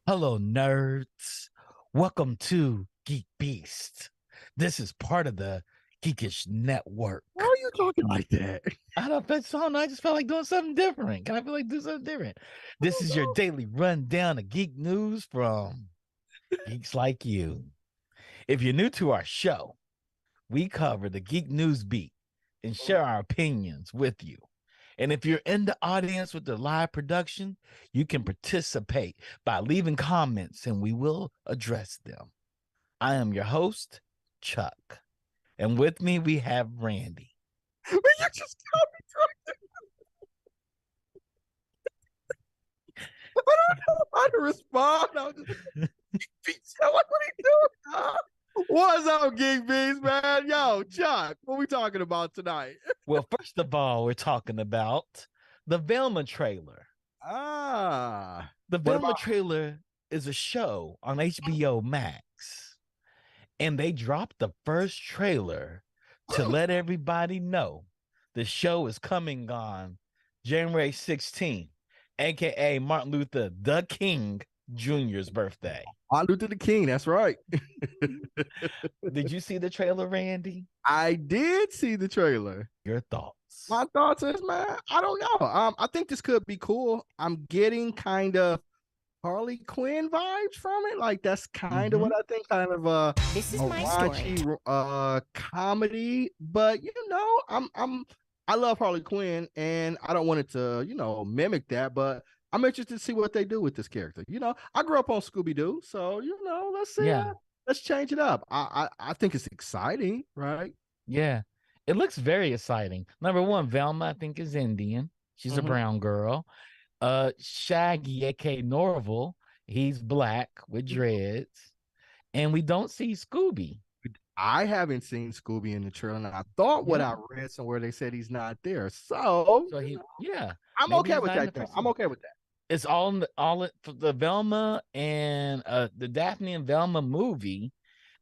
Hello, nerds. Welcome to GeekBeast. This is part of the Geekish Network. Why are you talking like that? I don't think so. I just felt like doing something different. Can I feel like do something different? This is your daily rundown of geek news from geeks like you. If you're new to our show, we cover the geek news beat and share our opinions with you. And if you're in the audience with the live production, you can participate by leaving comments and we will address them. I am your host, Chuck. And with me, we have Randy. You just got me drunk. I don't know how to respond. I was just like, what are you doing? What's up, GeekBeast, man? Yo, Chuck, what we talking about tonight? Well, first of all, we're talking about the Velma trailer. The Velma trailer is a show on HBO Max. And they dropped the first trailer to let everybody know the show is coming on January 16th, aka Martin Luther the King Jr.'s birthday. Martin Luther the King, that's right. Did you see the trailer, Randy? I did see the trailer. Your thoughts? My thoughts is, man, I don't know. I think this could be cool. I'm getting kind of Harley Quinn vibes from it. Like that's kind of what I think, kind of this is a my raunchy story. Comedy. But I love Harley Quinn and I don't want it to, mimic that, but I'm interested to see what they do with this character. I grew up on Scooby-Doo, so let's see. Let's change it up. I think it's exciting, right? Yeah. It looks very exciting. Number one, Velma, I think, is Indian. She's a brown girl. Shaggy, aka Norval, he's black with dreads. And we don't see Scooby. I haven't seen Scooby in the trailer, and I thought what I read somewhere they said he's not there. So I'm okay with that. I'm okay with that. It's all the Velma and the Daphne and Velma movie.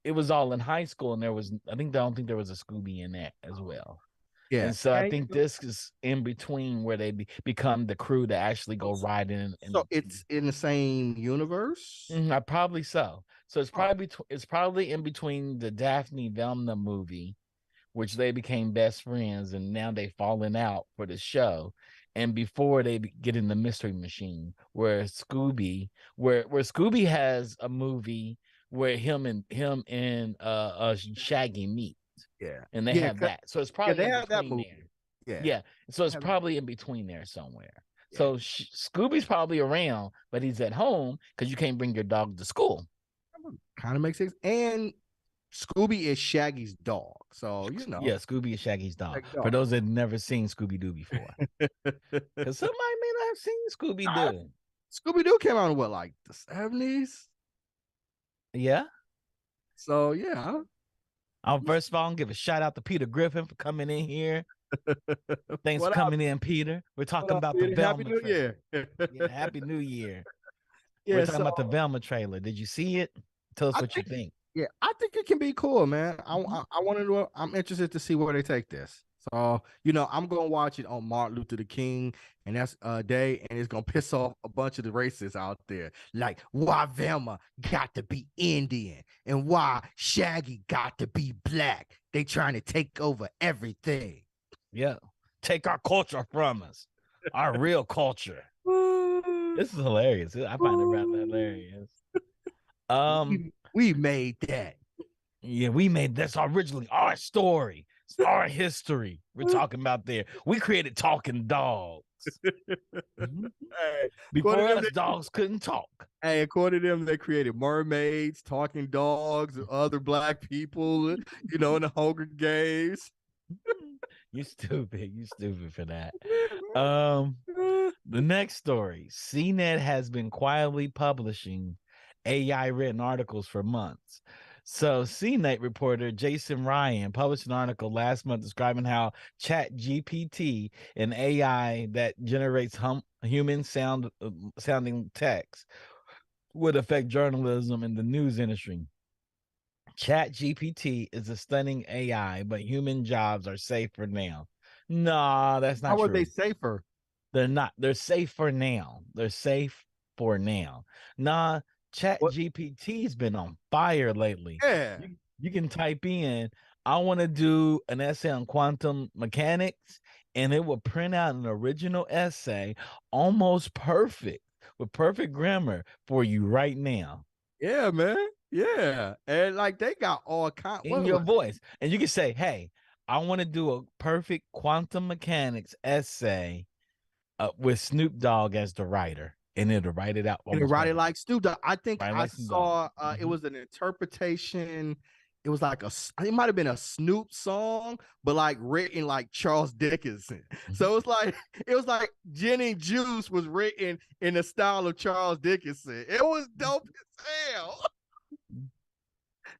It was all in high school, and I don't think there was a Scooby in that as well. Yeah, and so I think this is in between where they become the crew to actually go riding. So it's in the same universe. Probably so. So it's probably in between the Daphne Velma movie, which they became best friends, and now they've fallen out for the show. And before they get in the Mystery Machine, where Scooby has a movie where him and Shaggy meet. Yeah, and they have that. So it's probably they have that movie. There. Yeah. So it's probably in between there somewhere. Yeah. So Scooby's probably around, but he's at home because you can't bring your dog to school. Kind of makes sense. And Scooby is Shaggy's dog. So, Yeah, Scooby is Shaggy's dog. Shaggy dog. For those that never seen Scooby Doo before, because somebody may not have seen Scooby Doo. Scooby Doo came out in what, like the 70s? Yeah. So yeah. First of all, I'll give a shout out to Peter Griffin for coming in here. Thanks for coming in, Peter. We're talking about the Velma trailer. Yeah, Happy New Year. We're talking about the Velma trailer. Did you see it? Tell us what you think. Yeah, I think it can be cool, man. I want to know. I'm interested to see where they take this. So, I'm gonna watch it on Martin Luther the King, and that's day, and it's gonna piss off a bunch of the racists out there. Like, why Velma got to be Indian and why Shaggy got to be black. They trying to take over everything. Yeah. Take our culture from us. Our real culture. This is hilarious. I find it rather hilarious. We made that. Yeah, we made that's originally our story. It's our history. We're talking about there. We created talking dogs. Before us, dogs couldn't talk. Hey, according to them, they created mermaids, talking dogs, and other black people, in the Hunger Games. You stupid. You stupid for that. The next story. CNET has been quietly publishing AI written articles for months. So CNET reporter Jason Ryan published an article last month describing how ChatGPT, an AI that generates human sounding text, would affect journalism and the news industry. ChatGPT is a stunning AI, but human jobs are safer now. No, that's not true. How are they safer? They're not. They're safe for now. They're safe for now. Nah, ChatGPT's been on fire lately. Yeah. You can type in, I want to do an essay on quantum mechanics, and it will print out an original essay, almost perfect, with perfect grammar for you right now. Yeah, man. Yeah. And like they got all kinds in your voice. And you can say, hey, I want to do a perfect quantum mechanics essay with Snoop Dogg as the writer. And it'll write it out. And it'll write it like Snoop Dogg. I think I saw it was an interpretation. It was like it might have been a Snoop song, but like written like Charles Dickinson. So it was like Jenny Juice was written in the style of Charles Dickinson. It was dope as hell.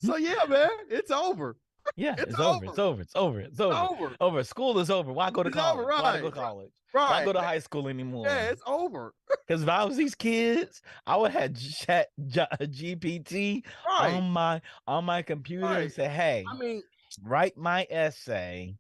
So yeah, man, it's over. Yeah, it's over. It's over. It's over. It's over. Over. School is over. Why go to college? Over, right. Why go to college? Right. Why go to high school anymore? Yeah, it's over. Because if I was these kids, I would have Chat GPT on my computer and say, "Hey, write my essay."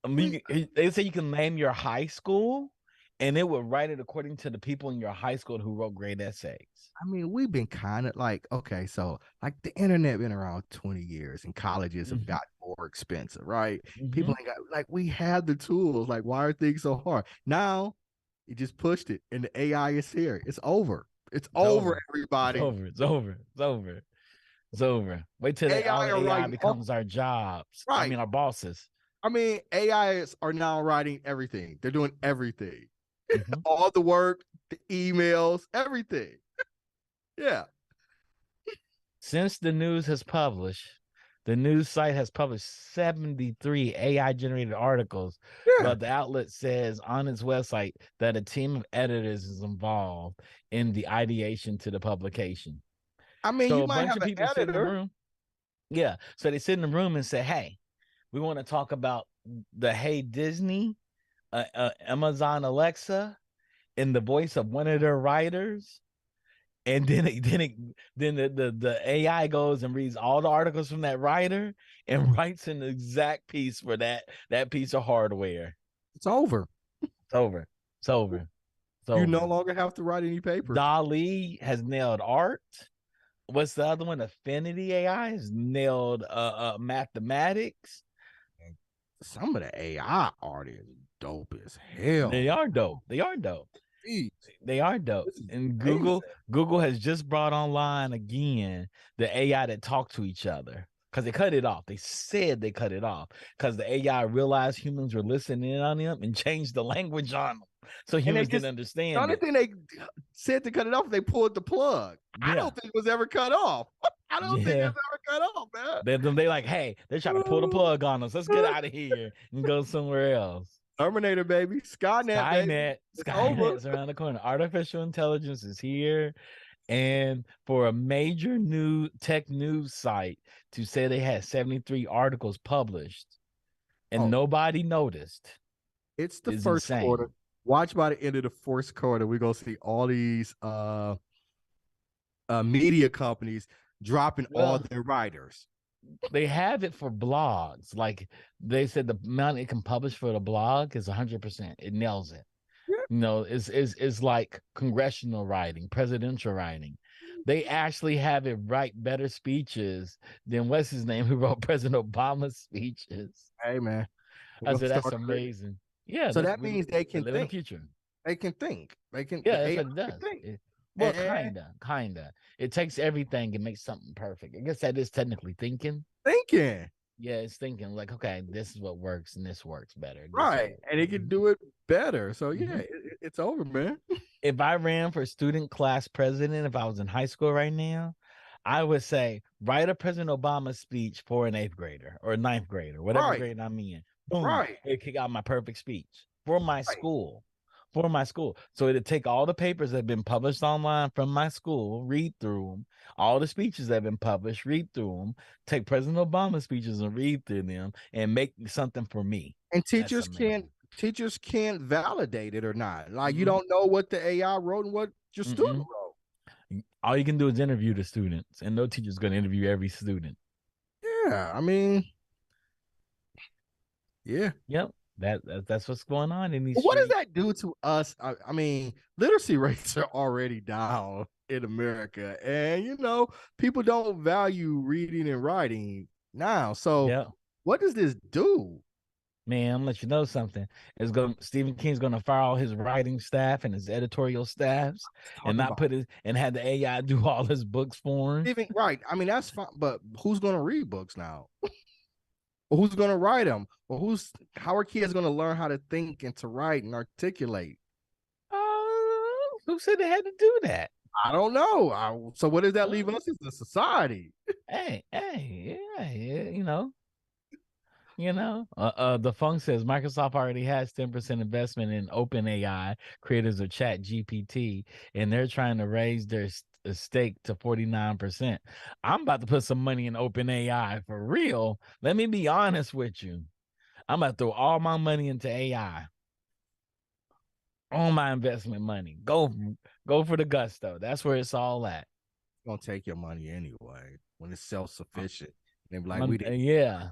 They say you can name your high school, and it would write it according to the people in your high school who wrote great essays. I mean, we've been kind of like, okay, so like the internet been around 20 years and colleges have gotten more expensive, right? People ain't got, like, we had the tools. Like, why are things so hard? Now, you just pushed it and the AI is here. It's over. It's over, everybody. It's over. Wait till AI becomes our jobs. Right. I mean, our bosses. I mean, AIs are now writing everything. They're doing everything. All the work, the emails, everything. Yeah. Since the news site has published 73 AI generated articles, but the outlet says on its website that a team of editors is involved in the ideation to the publication. I mean, so you might have an editor. Sit in the room. Yeah. So they sit in the room and say, hey, we want to talk about the Hey Disney, Amazon Alexa, in the voice of one of their writers. And then the AI goes and reads all the articles from that writer and writes an exact piece for that piece of hardware. It's over. It's over. You no longer have to write any paper. DALL-E has nailed art. What's the other one? Affinity AI has nailed mathematics. Some of the AI art is dope as hell. They are dope. They are dope. And Google has just brought online again the AI that talk to each other because they cut it off. They said they cut it off because the AI realized humans were listening in on them and changed the language on them. So humans didn't understand. The only thing they said to cut it off, they pulled the plug. I don't think it was ever cut off. I don't think Yeah. it's ever cut off, man. They like, hey, they're trying to pull the plug on us. Let's get out of here and go somewhere else. Terminator, baby. Skynet, baby. It's over. Skynet's around the corner. Artificial intelligence is here. And for a major new tech news site to say they had 73 articles published and Oh. nobody noticed It's the is first insane. quarter. Watch by the end of the first quarter, we're gonna see all these media companies dropping all their writers. They have it for blogs. Like they said, the amount it can publish for the blog is 100%. It nails it. Yeah. You know, it's like congressional writing, presidential writing. They actually have it write better speeches than what's his name, who wrote President Obama's speeches. Hey, man. I said that's amazing. Yeah, so that means they can live think. in the future. They can think. They can. Yeah, that's what it does. Well, And- kinda. It takes everything and makes something perfect. I guess that is technically thinking. Thinking. Yeah, it's thinking like, okay, this is what works and this works better. Right. And it can do it better. So yeah, Mhm. it's over, man. If I ran for student class president, if I was in high school right now, I would say write a President Obama speech for an 8th grader or a 9th grader, whatever Right. grade I'm in. Boom. Right. It kick out my perfect speech for my school. For my school. So it'd take all the papers that have been published online from my school, read through them, all the speeches that have been published, read through them, take President Obama's speeches and read through them and make something for me. And teachers can't validate it or not. Like you Mhm. don't know what the AI wrote and what your student wrote. All you can do is interview the students, and no teacher's going to interview every student. Yeah, I mean, yeah. Yep, that's what's going on in these. What does that do to us? I mean, literacy rates are already down in America, and you know, people don't value reading and writing now. So, what does this do? Man, I'm gonna let you know something. Stephen King's gonna fire all his writing staff and his editorial staffs and not put it and have the AI do all his books for him. Right. I mean, that's fine, but who's gonna read books now? Or who's gonna write them? Or how are kids gonna learn how to think and to write and articulate? Who said they had to do that? I don't know. So what does that leave us as a society? Hey, you know. The Funk says Microsoft already has 10% investment in OpenAI, creators of Chat GPT, and they're trying to raise their stake to 49%. I'm about to put some money in OpenAI for real. Let me be honest with you. I'm about to throw all my money into AI. All my investment money. Go for the gusto. That's where it's all at. It's gonna take your money anyway when it's self-sufficient. And be like, yeah.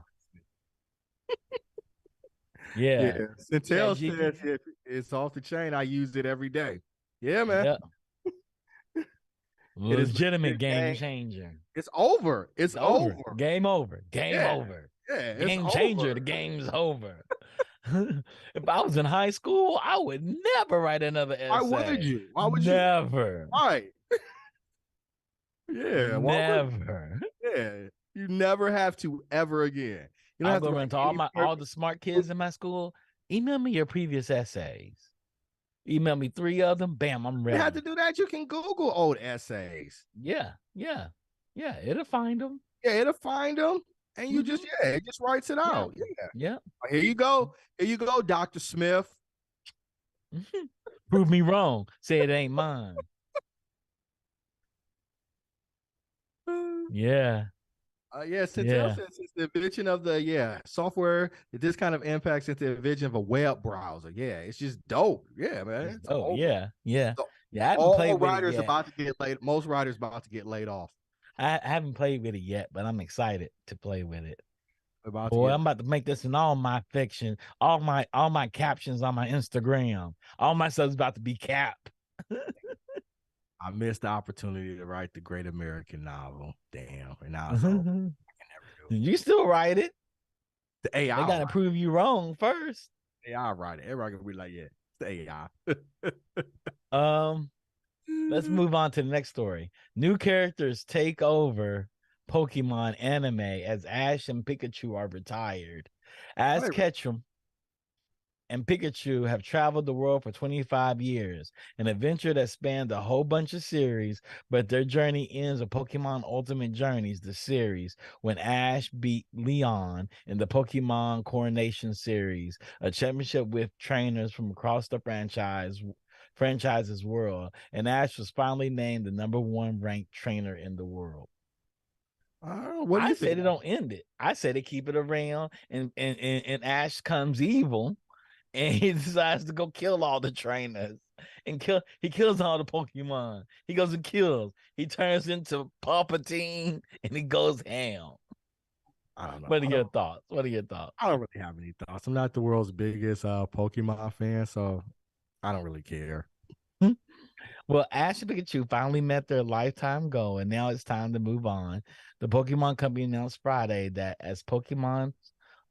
Yeah. Centel says it's off the chain. I use it every day. Yeah, man. Yep. Legitimate game changer. It's over. It's over. Game over. Game over. Yeah, game changer. Over. The game's over. If I was in high school, I would never write another essay. Why would you? Why would never. you? Right. Yeah. Never. Yeah. You never have to ever again. You don't I'll have go to run to all the smart kids in my school. Email me your previous essays. Email me 3 of them. Bam, I'm ready. You have to do that. You can Google old essays. Yeah. It'll find them. Yeah, it'll find them. And you just, it just writes it out. Yeah. Here you go. Here you go, Dr. Smith. Prove me wrong. Say it ain't mine. Yeah. Centel says it's the invention of the software. This kind of impacts into the invention of a web browser. Yeah, it's just dope. Yeah, man. Oh, yeah. So, I haven't all played writers with it yet. about to get laid. Most writers about to get laid off. I haven't played with it yet, but I'm excited to play with it. I'm about to make this in all my fiction, all my captions on my Instagram. All my stuff's about to be cap. I missed the opportunity to write the great American novel. Damn. And now it's over. I can never do it. You still write it. The AI. They gotta prove you wrong first. AI write it. Everybody gonna be like, yeah, it's the AI. Let's move on to the next story. New characters take over Pokemon anime as Ash and Pikachu are retired. Ash Ketchum. and Pikachu have traveled the world for 25 years, an adventure that spanned a whole bunch of series, but their journey ends with Pokemon Ultimate Journeys, the series, when Ash beat Leon in the Pokemon Coronation series, a championship with trainers from across the franchise's world, and Ash was finally named the #1 ranked trainer in the world. What do I you said think? it don't end it. I said it keep it around, and Ash comes evil, and he decides to go kill all the trainers and he kills all the Pokemon. He goes and kills. He turns into Palpatine and he goes ham. I don't know. What are your thoughts? What are your thoughts? I don't really have any thoughts. I'm not the world's biggest Pokemon fan, so I don't really care. Well, Ash and Pikachu finally met their lifetime goal, and now it's time to move on. The Pokemon Company announced Friday that as Pokemon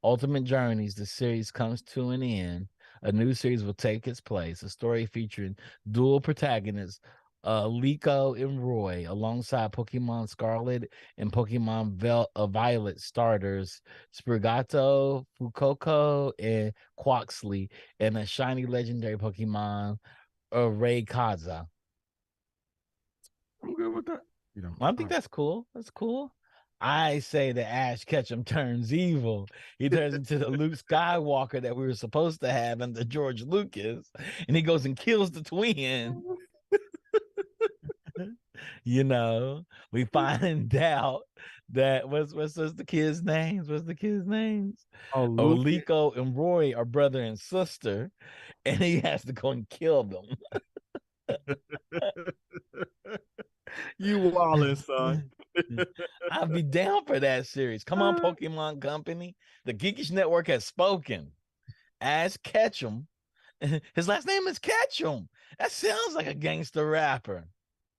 Ultimate Journeys, the series comes to an end, a new series will take its place, a story featuring dual protagonists, Liko and Roy, alongside Pokemon Scarlet and Pokemon Violet starters, Sprigato, Fukoko, and Quaxley, and a shiny legendary Pokemon, Rayquaza. I'm good with that. I think that's cool. That's cool. I say that Ash Ketchum turns evil. He turns into the Luke Skywalker that we were supposed to have under George Lucas, and he goes and kills the twin. We find out that what's the kids' names? What's the kids' names? Oh, Liko and Roy are brother and sister, and he has to go and kill them. You wildin', son. I'll be down for that series. Come on, Pokemon Company. The Geekish Network has spoken. Ash Ketchum. His last name is Ketchum. That sounds like a gangster rapper.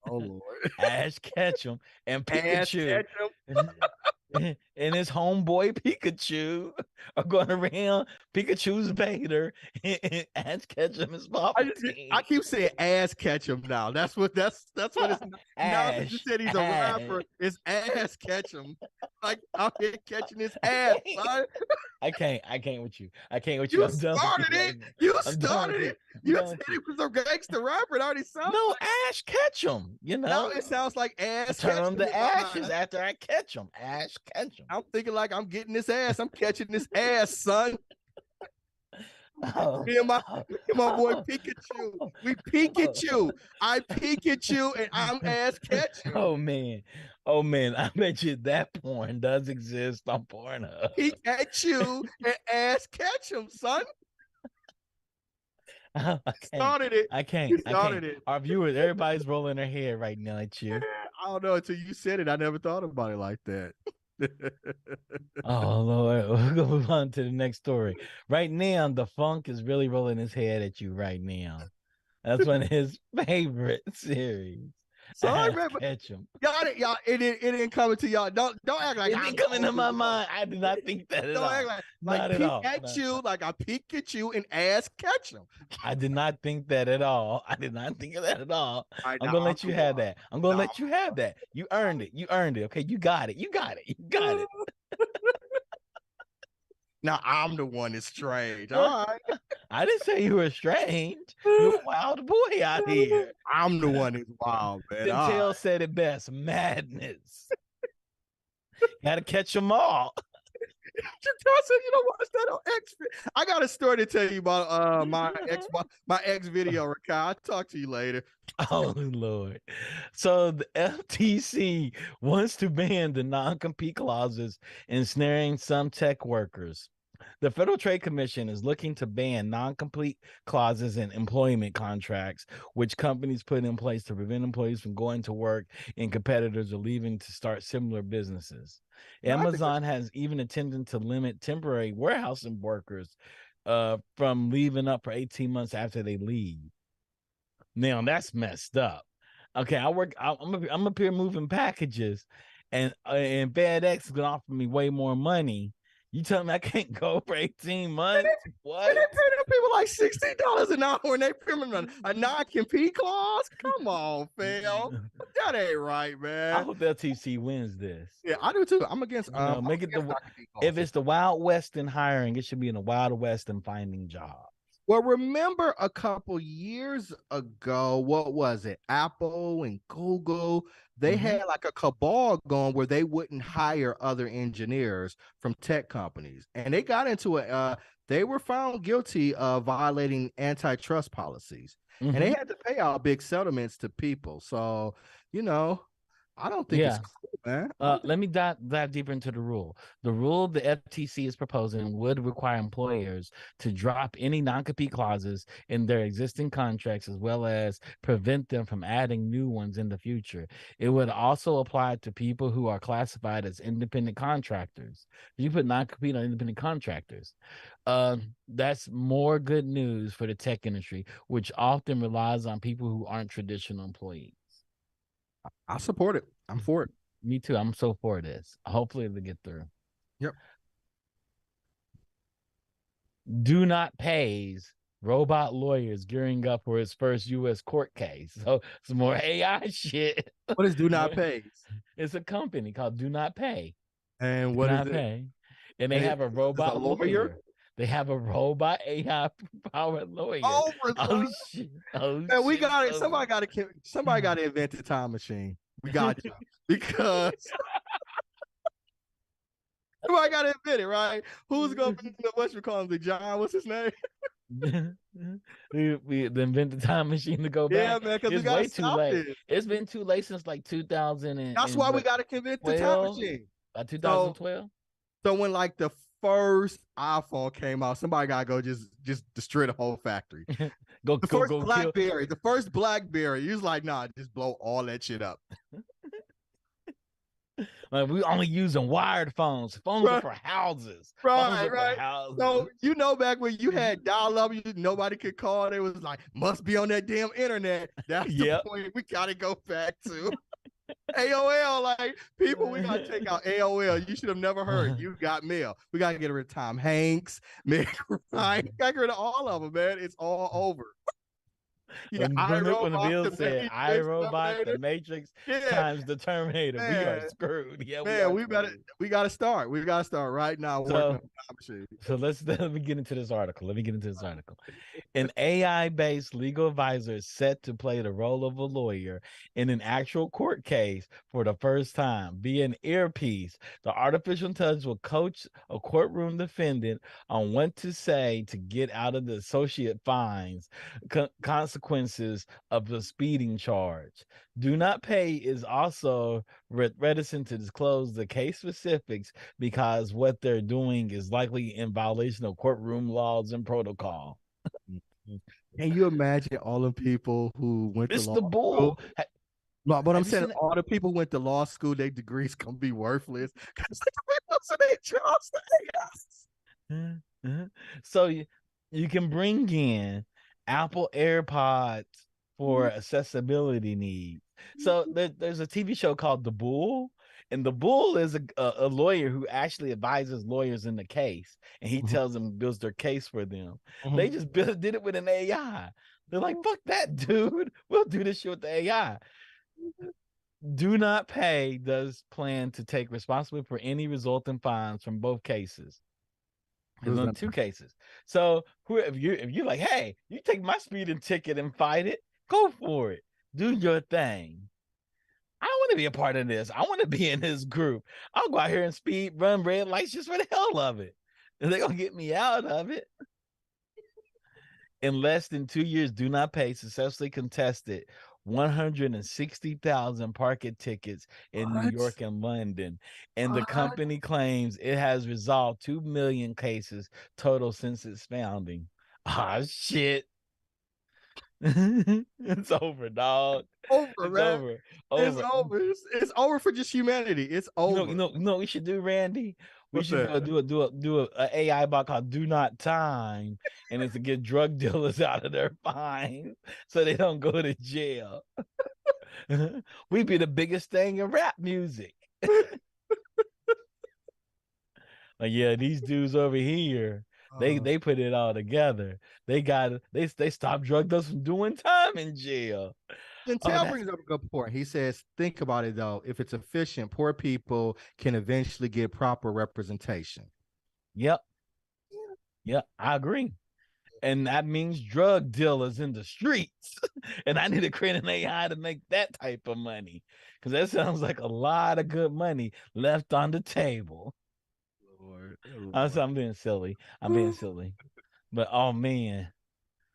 Oh Lord. Ash Ketchum and Pikachu. Ash Ketchum. And his homeboy Pikachu are going around Pikachu's Vader and Ash Ketchum is Palpatine. I keep saying ass Ketchum now. That's what it's now that you said he's a rapper, it's ass Ketchum. Like out here catching his ass, son. I can't with you. You started it. You started it. You said he was a gangster rapper. It already sounds like Ash Ketchum. Now it sounds like ass. Turn him to ashes after I catch him. Ash Ketchum. I'm thinking like I'm getting this ass. I'm catching this ass, son. Me and my boy Pikachu. We Pikachu. I Pikachu and I'm Ash Ketchum. Oh man. I bet you that porn does exist on Pornhub. Pikachu and Ash Ketchum, son. Started it. I can't. Our viewers, everybody's rolling their head right now at you. I don't know until you said it. I never thought about it like that. Oh Lord, we're gonna move on to the next story. Right now, the Funk is really rolling his head at you right now. That's one of his favorite series. Sorry, man, catch him. Y'all, it didn't come into y'all. Don't act like it didn't come into my mind. I did not think that at all. Don't act like Pikachu, like I Pikachu and ass catch him. I did not think that at all. I did not think of that at all. I'm gonna let you have that. I'm gonna let you have that. You earned it. You earned it. Okay, you got it. You got it. You got it. Now I'm the one that's strange. All right. I didn't say you were strange. You're a wild boy out here. I'm the one that's wild, man. Denzel said it best. Madness. Gotta catch them all. You don't watch that on X. I got a story to tell you about my ex video record. I'll talk to you later. Oh Lord. So the FTC wants to ban the non-compete clauses ensnaring some tech workers. The Federal Trade Commission is looking to ban non-compete clauses in employment contracts, which companies put in place to prevent employees from going to work and competitors are leaving to start similar businesses. Amazon has even attempted to limit temporary warehousing workers from leaving up for 18 months after they leave. Now that's messed up. Okay, I'm up here moving packages, and FedEx is gonna offer me way more money. You tell me I can't go for 18 months? What? And they pay them people like $60 an hour, and they pay them a non-compete clause. Come on, fam. That ain't right, man. I hope LTC wins this. Yeah, I do too. I'm against. Make it if it's the Wild West in hiring, it should be in the Wild West in finding jobs. Well, remember a couple years ago, what was it? Apple and Google, they Mm-hmm. had like a cabal going where they wouldn't hire other engineers from tech companies. And they got into it. They were found guilty of violating antitrust policies. And they Mm-hmm. had to pay out big settlements to people. So, you know, I don't think it's Yeah. cool, man. I don't think Let me dive deeper into the rule. The rule the FTC is proposing would require employers to drop any non-compete clauses in their existing contracts, as well as prevent them from adding new ones in the future. It would also apply to people who are classified as independent contractors. You put non-compete on independent contractors. That's more good news for the tech industry, which often relies on people who aren't traditional employees. I support it. I'm for it. Me too. I'm so for this. Hopefully they get through. Yep. Do not pays robot lawyers gearing up for his first U.S. court case. So some more AI shit. What is do not pay? It's a company called Do Not Pay. And Do what is Not it? Pay. And they And have a it's a robot lawyer. lawyer. They have a robot AI powered lawyer. Oh my Oh God. shit. Oh Man, we shit. got it. So Somebody got to invent the time machine. We got to because somebody got to invent it, right? Who's gonna be the what you call him? The John? What's his name? we invent the time machine to go Yeah, back. man, because we It's gotta way too stop late. this. It's been too late since like That's why we gotta invent the time 2012. machine. By So 2012. so when like the first iPhone came out, somebody gotta go just destroy the whole factory. go The go first go kill. BlackBerry, the first BlackBerry, he was like, nah, just blow all that shit up. Like, we only using wired phones. Phones are Right, for houses. Phones right, are for right. houses. So you know back when you had dial up, nobody could call. It was like must be on that damn internet. That's the Yep. point we gotta go back to. AOL, like people, we gotta take out AOL. You should have never heard. You got mail. We gotta get rid of Tom Hanks, Meg Ryan. Got to get rid of all of them, man. It's all over. You got When the iRobot, bill the said Matrix, iRobot, the Terminator. Matrix Yeah, times the Terminator, we are man, screwed. Yeah, we man, are screwed. we gotta start. We gotta start right now working So on the time machine. So let me get into this article. Let me get into this article. An AI-based legal advisor is set to play the role of a lawyer in an actual court case for the first time. Via an earpiece, the artificial intelligence will coach a courtroom defendant on what to say to get out of the associate fines, consequences of the speeding charge. Do Not Pay is also reticent to disclose the case specifics because what they're doing is likely in violation of courtroom laws and protocol. Can you imagine all the people who went to Mr. law school? Bull, No, but I'm have you saying seen it? all the people who went to law school, their degrees gonna be worthless because the people so they trust the AI. So you can bring in Apple AirPods for accessibility needs. So there's a TV show called The Bull, and The Bull is a lawyer who actually advises lawyers in the case, and he tells them builds their case for them. They just did it with an AI. They're like, fuck that, dude. We'll do this shit with the AI. Do Not Pay does plan to take responsibility for any resulting fines from both cases. There's only two cases. So if you're like, hey, you take my speeding ticket and fight it, go for it. Do your thing. I want to be a part of this. I want to be in this group. I'll go out here and speed, run red lights just for the hell of it. And they're gonna get me out of it. In less than 2 years, Do Not Pay successfully contested 160,000 parking tickets in New York and London. And the company claims it has resolved 2 million cases total since its founding. Ah, shit. It's over, dog. Over, It's man. over. It's Over. over. It's over for just humanity. It's over. You know what we should do, Randy? We What's should that? go do a AI bot called Do Not Time, and it's to get drug dealers out of their fines so they don't go to jail. We'd be the biggest thing in rap music. Like, yeah, these dudes over here, they put it all together. They stopped drug dealers from doing time in jail. Dentel brings up a good point. He says, think about it though. If it's efficient, poor people can eventually get proper representation. Yep. Yeah, I agree. and that means drug dealers in the streets. And I need to create an AI to make that type of money, because that sounds like a lot of good money left on the table. Lord, I'm being silly. I'm being silly. But oh man.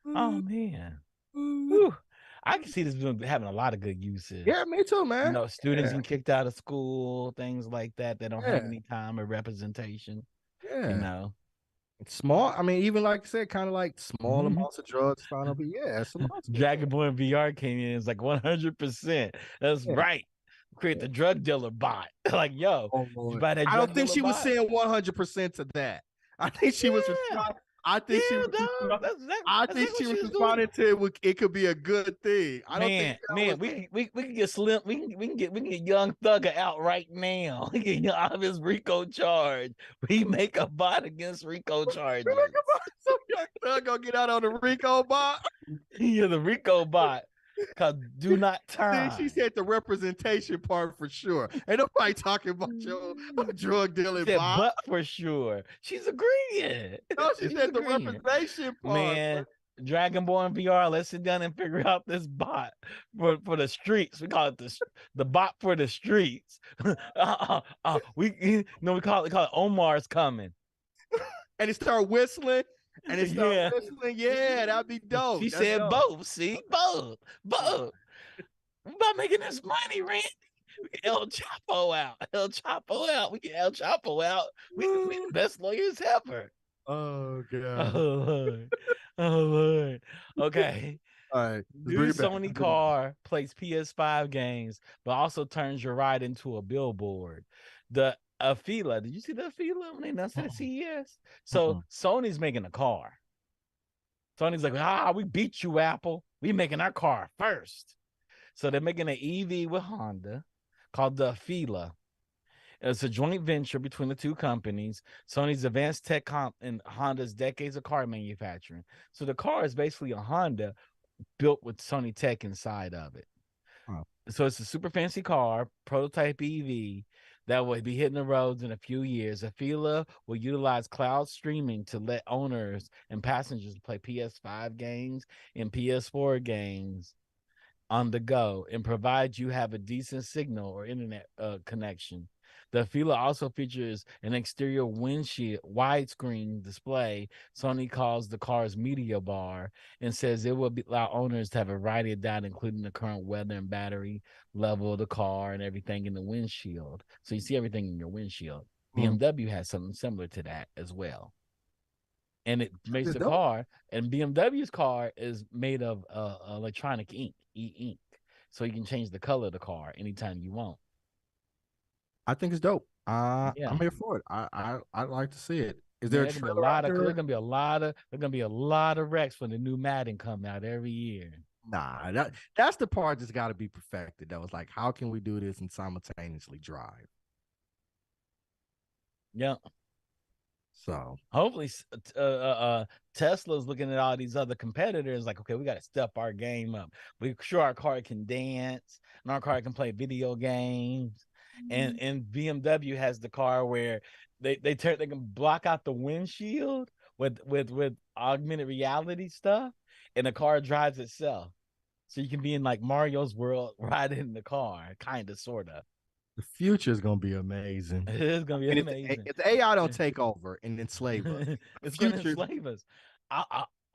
Whew. I can see this having a lot of good uses. Yeah, me too, man. Students getting kicked out of school, things like that. They don't have Yeah. any time or representation. Yeah. It's small. I mean, even like I said, kind of like small amounts of drugs found up. Yeah, it's amounts. Dragonborn VR came in. It's like 100%. That's right. Create the drug dealer bot. Like, yo, you buy that I drug don't think dealer she was bot? saying 100% to that. I think she was responding. I think she was responding to it could be a good thing. I don't think we can get Slim. We can get Young Thugger out right now. We can get out of his RICO charge. We make a bot against RICO charges. So Young Thug gonna get out on the RICO bot. Yeah, the RICO bot. Cause do not turn. She said the representation part for sure. Ain't nobody talking about your drug dealing bot. But for sure, she's agreeing. No, she said the representation part. Man, Dragonborn VR. Let's sit down and figure out this bot for the streets. We call it the bot for the streets. We call it Omar's coming. And it started whistling. And it started whistling. Yeah, that'd be dope. She said both. See, both. We about making this money, Randy. We get El Chapo out. We get El Chapo out. We the best lawyers ever. Oh god. Oh Lord. Okay. All right. New Sony car plays PS5 games, but also turns your ride into a billboard. The Afila. Did you see the Afila when they announced it at CES? So Sony's making a car. Sony's like, we beat you, Apple. We making our car first. So they're making an EV with Honda called the Afila. It's a joint venture between the two companies, Sony's advanced tech and Honda's decades of car manufacturing. So the car is basically a Honda built with Sony tech inside of it. Wow. So it's a super fancy car, prototype EV, that will be hitting the roads in a few years. Afila will utilize cloud streaming to let owners and passengers play PS5 games and PS4 games on the go and provide you have a decent signal or internet connection. The Afila also features an exterior windshield widescreen display Sony calls the car's media bar, and says it will allow owners to have a variety of data, including the current weather and battery level of the car and everything in the windshield. So you see everything in your windshield. BMW has something similar to that as well. And it makes the car, and BMW's car is made of electronic ink, e-ink. So you can change the color of the car anytime you want. I think it's dope. I'm here for it. I'd like to see it. Is there there's gonna be a lot of wrecks when the new Madden come out every year. Nah, that's the part that's got to be perfected. That was like, how can we do this and simultaneously drive? Yeah. So hopefully, Tesla's looking at all these other competitors like, okay, we got to step our game up. We're sure our car can dance and our car can play video games. And BMW has the car where they can block out the windshield with augmented reality stuff, and the car drives itself. So you can be in like Mario's world riding in the car, kind of, sort of. The future is gonna be amazing. It is gonna be amazing. If the AI don't take over and enslave us, it's gonna enslave us.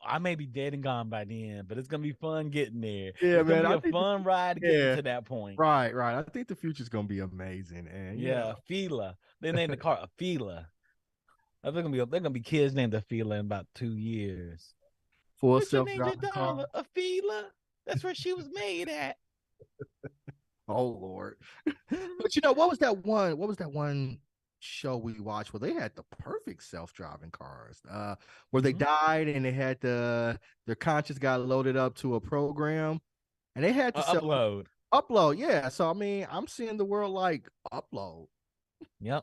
I may be dead and gone by then, but it's gonna be fun getting there. Yeah, it's gonna be a fun ride getting to that point. Right. I think the future is gonna be amazing. And Afila. They named the car Afila. I think they're gonna be kids named Afila in about 2 years. Full self-driving car. Afila. That's where she was made at. Oh Lord. But what was that one show we watched where they had the perfect self-driving cars, where they died and they had their conscience got loaded up to a program and they had to upload. Yeah. So I mean, I'm seeing the world like upload. Yep.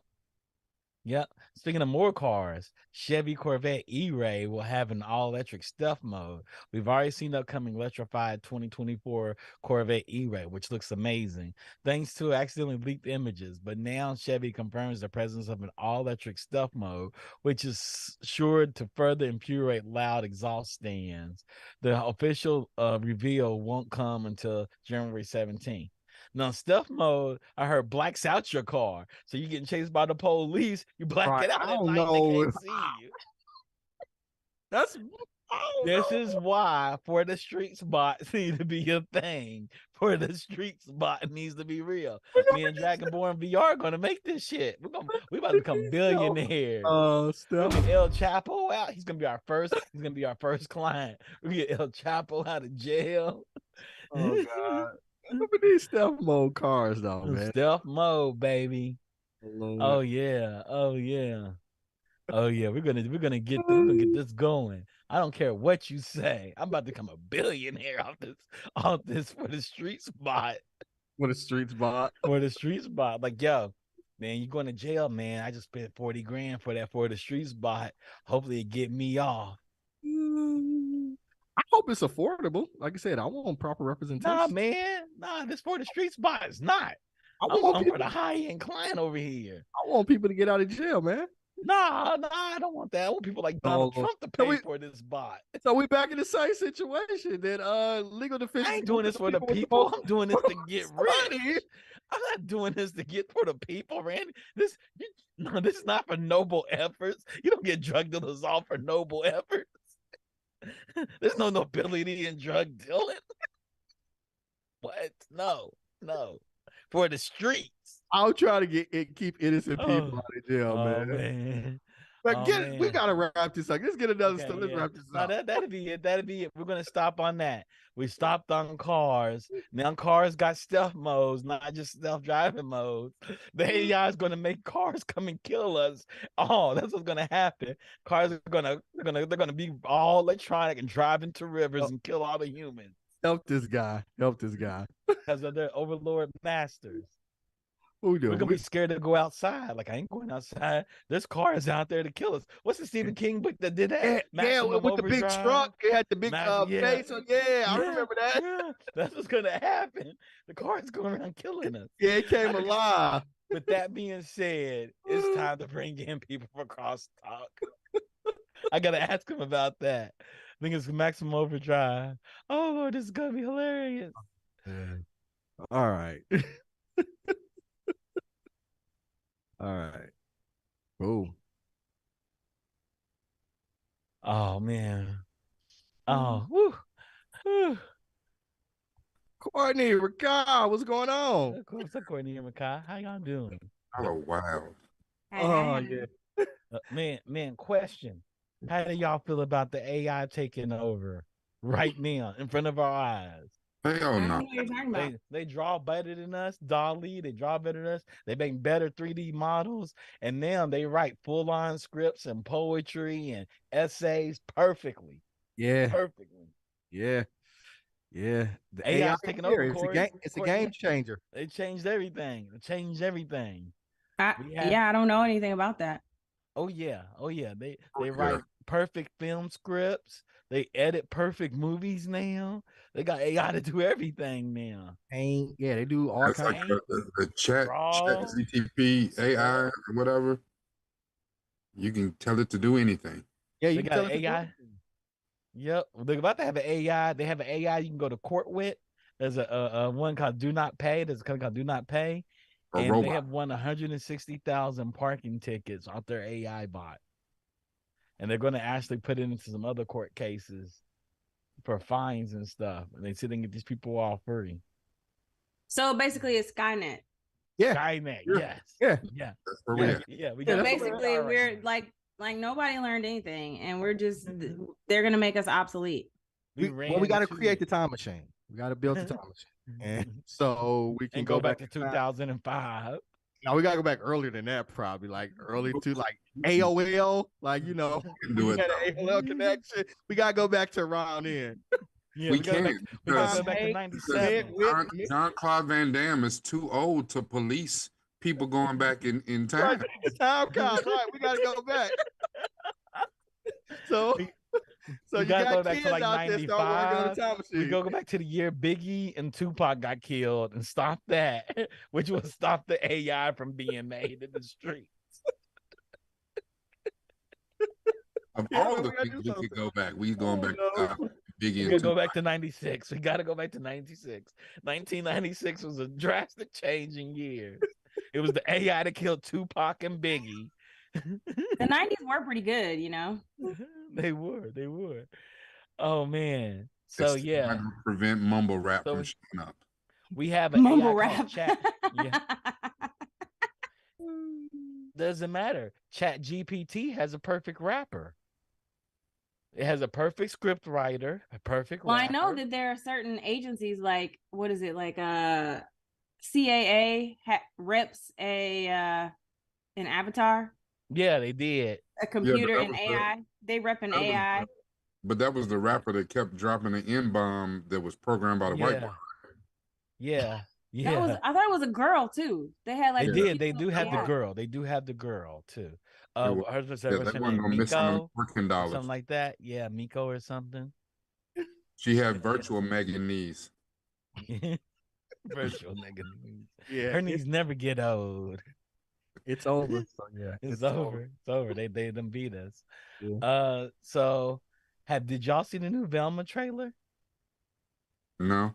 Yep. Speaking of more cars, Chevy Corvette E-Ray will have an all-electric stealth mode. We've already seen the upcoming electrified 2024 Corvette E-Ray, which looks amazing, thanks to accidentally leaked images. But now Chevy confirms the presence of an all-electric stealth mode, which is sure to further infuriate loud exhaust stands. The official reveal won't come until January 17th. Now, stealth mode, I heard blacks out your car. So you getting chased by the police, you black Right. it out I at don't night and they know. can't see you. That's I don't This know. is why for the street spot need to be a thing. For the street spot needs to be real. Me and Dragonborn VR gonna make this shit. We about to become billionaires. We're Stuff. gonna get El Chapo out. He's gonna be our first client. We get El Chapo out of jail. Oh God. Look at these stealth mode cars though, man. Stealth mode, baby. Lord. Oh yeah. Oh yeah. Oh yeah. We're gonna get this going. I don't care what you say. I'm about to become a billionaire off this for the street spot. What a street spot. For the street spot. Like, yo, man, you going to jail, man. I just spent 40 grand for that for the street spot. Hopefully it get me off. I hope it's affordable. Like I said, I want proper representation. Nah, man. Nah, this for the street spot is not. I'm for the high-end client over here. I want people to get out of jail, man. Nah, I don't want that. I want people like Donald Trump to pay for this bot. So we back in the same situation that legal defense. I ain't doing this for the people. I'm doing this to get rich. I'm not doing this to get for the people, Randy. This is not for noble efforts. You don't get drug dealers off for noble efforts. There's no nobility in drug dealing. What? No. For the streets. I'll try to keep innocent people out of jail, man. But we gotta wrap this up. Let's get another stuff. Let's wrap this up. That'll be it. We're gonna stop on that. We stopped on cars. Now cars got stealth modes, not just stealth driving modes. The AI is gonna make cars come and kill us. Oh, that's what's gonna happen. Cars are gonna be all electronic and drive into rivers and kill all the humans. Help this guy. Because of their overlord masters. We're gonna be scared to go outside. Like, I ain't going outside. There's cars out there to kill us. What's the Stephen King book that did that? Yeah, with the big truck. It had the big face on. I remember that. Yeah. That's what's gonna happen. The car's going around killing us. Yeah, it came alive. With that being said, it's time to bring in people for crosstalk. I gotta ask him about that. I think it's Maximum Overdrive. Oh Lord, this is gonna be hilarious. All right. All right. Boom. Oh man. Oh, woo. Courtney, Ricard, what's going on? What's up, Courtney and Ricard? How y'all doing? Oh wow. Oh yeah. Man, question. How do y'all feel about the AI taking over right now in front of our eyes? Hell no. They draw better than us, Dolly. They draw better than us. They make better 3D models, and now they write full-on scripts and poetry and essays perfectly. Yeah, perfectly. Yeah. The AI taking over. It's a game changer. They changed everything. I don't know anything about that. Oh yeah. They write perfect film scripts. They edit perfect movies now. They got AI to do everything now. They do all kinds of the chat GTP AI or whatever. You can tell it to do anything. Yeah, you got AI. Yep, they're about to have an AI. They have an AI you can go to court with. There's a one called Do Not Pay. There's a company called Do Not Pay, and they have won 160,000 parking tickets off their AI bot. And they're going to actually put it into some other court cases for fines and stuff. And they say they can get these people off free. So basically, it's Skynet. Yeah, Skynet. Yes. Yeah. That's for real. Yeah. So basically, we're like nobody learned anything, and we're just they're gonna make us obsolete. We got to create the time machine. We got to build the time machine, and so we can go back to 2005. Now we gotta go back earlier than that, probably like early to like AOL, like we had an AOL connection. We gotta go back to around then. Yeah, we can't. We gotta go back to 97. Jean-Claude Van Damme is too old to police people going back in Right, time. the time cop, right? We gotta go back. So, so we you gotta got go back kids to like out there start working on the 95. time We machine. go back to the year Biggie and Tupac got killed and stop that, which will stop the AI from being made in the street. Of Yeah, all man, the we gotta things do we could something. go back, we going back to Biggie We and gotta go Tupac. back to 96. We gotta go back to 96. 1996 was a drastic change in years. It was the AI that killed Tupac and Biggie. The 90s were pretty good, you know. They were. Oh man. So It's yeah. trying to prevent mumble rap So from showing up. we have an Mumble AI rap. called Chat. Yeah. Doesn't matter. Chat GPT has a perfect rapper. It has a perfect script writer, a perfect Well, I rapper. know that there are certain agencies like what is it like CAA reps an avatar, Yeah, they did. a computer that and was AI. They rep an AI. But that was the rapper that kept dropping the N-bomb that was programmed by the white boy. Yeah. I thought it was a girl too. They had like They did. They do have the AI. girl. They do have the girl too. was- What's that her wasn't name? gonna miss on them Miko, working or dollars. something like that. Yeah, Miko or something. She had virtual Megan knees. Virtual nigga. Yeah, Her knees never get old. it's over. So yeah, It's over. It's over. They them beat us. Yeah. So did y'all see the new Velma trailer? No.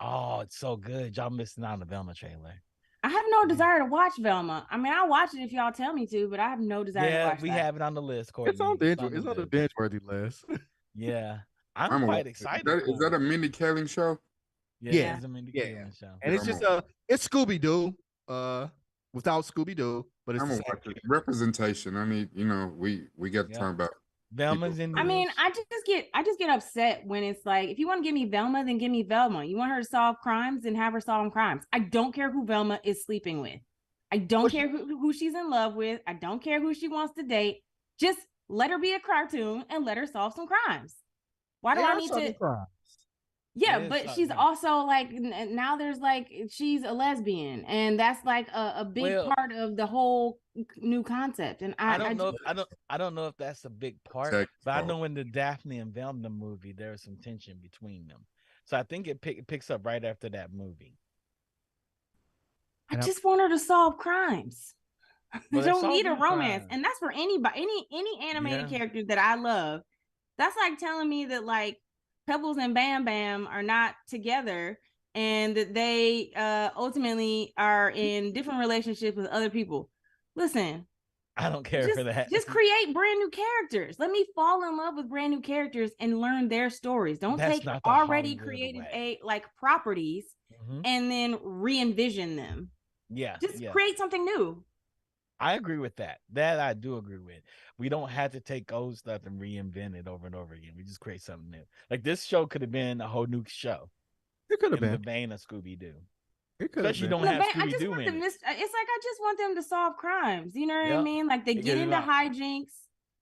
Oh, it's so good. Y'all missing out on the Velma trailer. I have no desire to watch Velma. I mean, I'll watch it if y'all tell me to, but I have no desire to watch We that. have it on the list, Courtney. It's on the binge worthy list. Yeah. I'm quite excited. Is that a Mindy Kaling show? Yeah. It's a Mindy Yeah. Kaling show. And it's just it's Scooby-Doo, without Scooby-Doo, but it's I'm gonna watch it. Representation. I need, we got to talk about Velma's in. I mean, I just get upset when it's like, if you want to give me Velma, then give me Velma. You want her to solve crimes, then have her solve crimes. I don't care who Velma is sleeping with. I don't care who she's in love with. I don't care who she wants to date. Just let her be a cartoon and let her solve some crimes. Why do I need to? Crimes. Yeah, but she's also like, now there's like, she's a lesbian, and that's like a big part of the whole new concept. And I don't know if that's a big part, but I know in the Daphne and Velma movie there was some tension between them, so I think it picks up right after that movie. I just want her to solve crimes. I don't need a romance, and that's for anybody, any animated character that I love. That's like telling me that like Pebbles and Bam Bam are not together, and that they ultimately are in different relationships with other people. Listen, I don't care for that. Just create brand new characters. Let me fall in love with brand new characters and learn their stories. Don't take already created properties and then re-envision them. Yeah. Just create something new. I agree with that. That I do agree with. We don't have to take old stuff and reinvent it over and over again. We just create something new. Like this show could have been a whole new show. It could have been the vein of Scooby-Doo. Especially don't have Scooby-Doo in it. It's like I just want them to solve crimes. You know what I mean? Like they get into hijinks.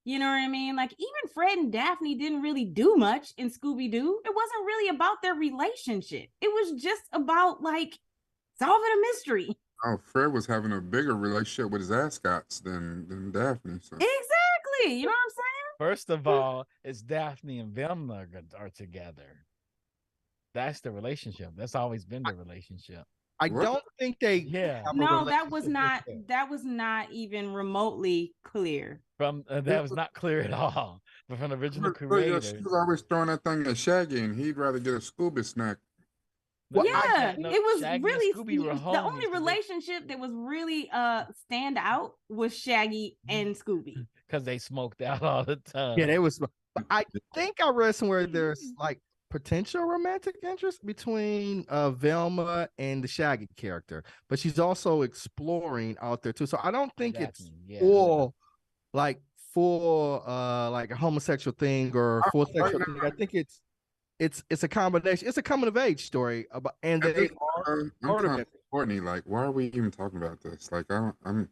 You know what I mean? Like even Fred and Daphne didn't really do much in Scooby-Doo. It wasn't really about their relationship. It was just about like solving a mystery. Oh, Fred was having a bigger relationship with his ascots than Daphne. So. Exactly. You know what I'm saying? First of all, it's Daphne and Velma are together. That's the relationship. That's always been the relationship. I don't think they. No, that was not even remotely clear. That was not clear at all. But from the original creator, she was always throwing that thing at Shaggy, and he'd rather get a Scooby snack. Well, it was Shaggy really the only relationship that was really stand out was Shaggy and Scooby, because they smoked out all the time. Yeah, they was. I think I read somewhere there's like potential romantic interest between Velma and the Shaggy character, but she's also exploring out there too. So I don't think it's like a homosexual thing or full sexual thing. I think it's a combination. It's a coming of age story about, and they are Courtney. Like, why are we even talking about this? Like, I'm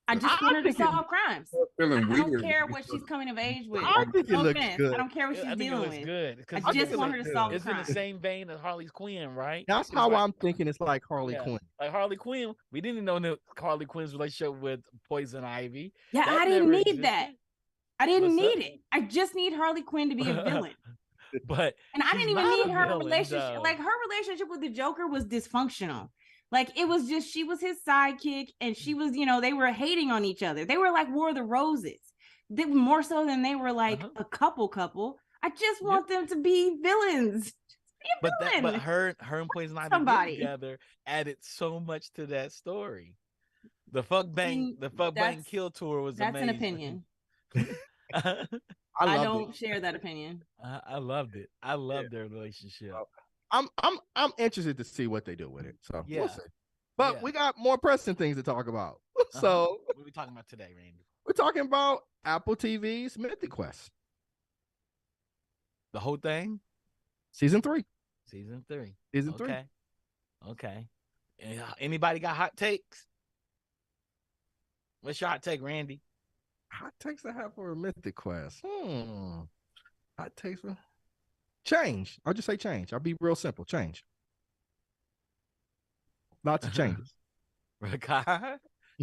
I just want her to solve crimes. I don't care what she's coming of age with. I think it looks good. I don't care what she's dealing with. Good. I just want her to solve It's in the same vein as Harley Quinn, right? That's how I'm thinking. It's like Harley Quinn. Like Harley Quinn, we didn't know Harley Quinn's relationship with Poison Ivy. Yeah, I didn't need that. I didn't need it. I just need Harley Quinn to be a villain. And I didn't even need her relationship. Like her relationship with the Joker was dysfunctional. Like it was just, she was his sidekick and she was, they were hating on each other. They were like War of the Roses. They were more so than they were like a couple. I just want them to be villains. But her and Poison Ivy together added so much to that story. The fuck bang kill tour was amazing. That's an opinion. I don't share that opinion. I loved it. I loved their relationship. I'm interested to see what they do with it. So we'll see. But we got more pressing things to talk about. So what are we talking about today, Randy? We're talking about Apple TV's Mythic Quest. The whole thing? Season 3. Season 3. Okay. Anybody got hot takes? What's your hot take, Randy? Hot takes I have for a Mythic Quest. Hot takes for change. I'll just say change. I'll be real simple. Change. Lots of changes. Rakai,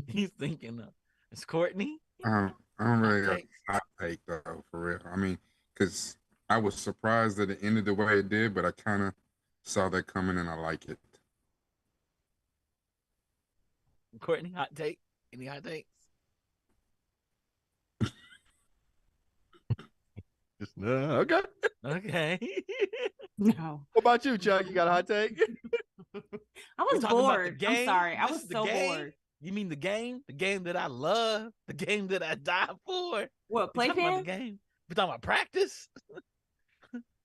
he's thinking it's Courtney. I don't really got a hot take though, for real. I mean, because I was surprised that it ended the way it did, but I kind of saw that coming and I like it. Courtney, hot take? Any hot takes? Okay. No. What about you, Chuck? You got a hot take? I was bored. I'm sorry. I was so bored. You mean the game? The game that I love? The game that I die for? What, Playpen? The game? We're talking about practice?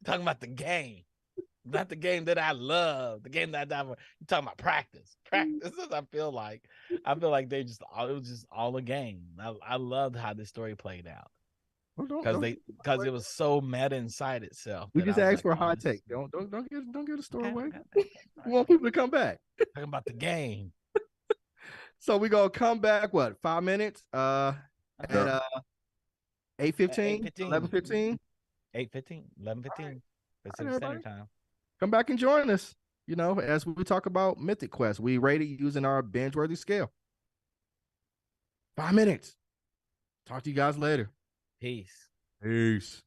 Talking about the game. Not the game that I love. The game that I die for. You're talking about practice. Practice, I feel like it was just all a game. I loved how this story played out. Because it was so meta inside itself. We just asked for a hot take. Don't give the story away. We want people to come back. Talking about the game. So we gonna come back. What, 5 minutes? At 8:15, 11:15, 8:15, 11:15. Pacific Standard Time. Come back and join us. As we talk about Mythic Quest, we rate it using our binge-worthy scale. 5 minutes. Talk to you guys later. Peace. Peace.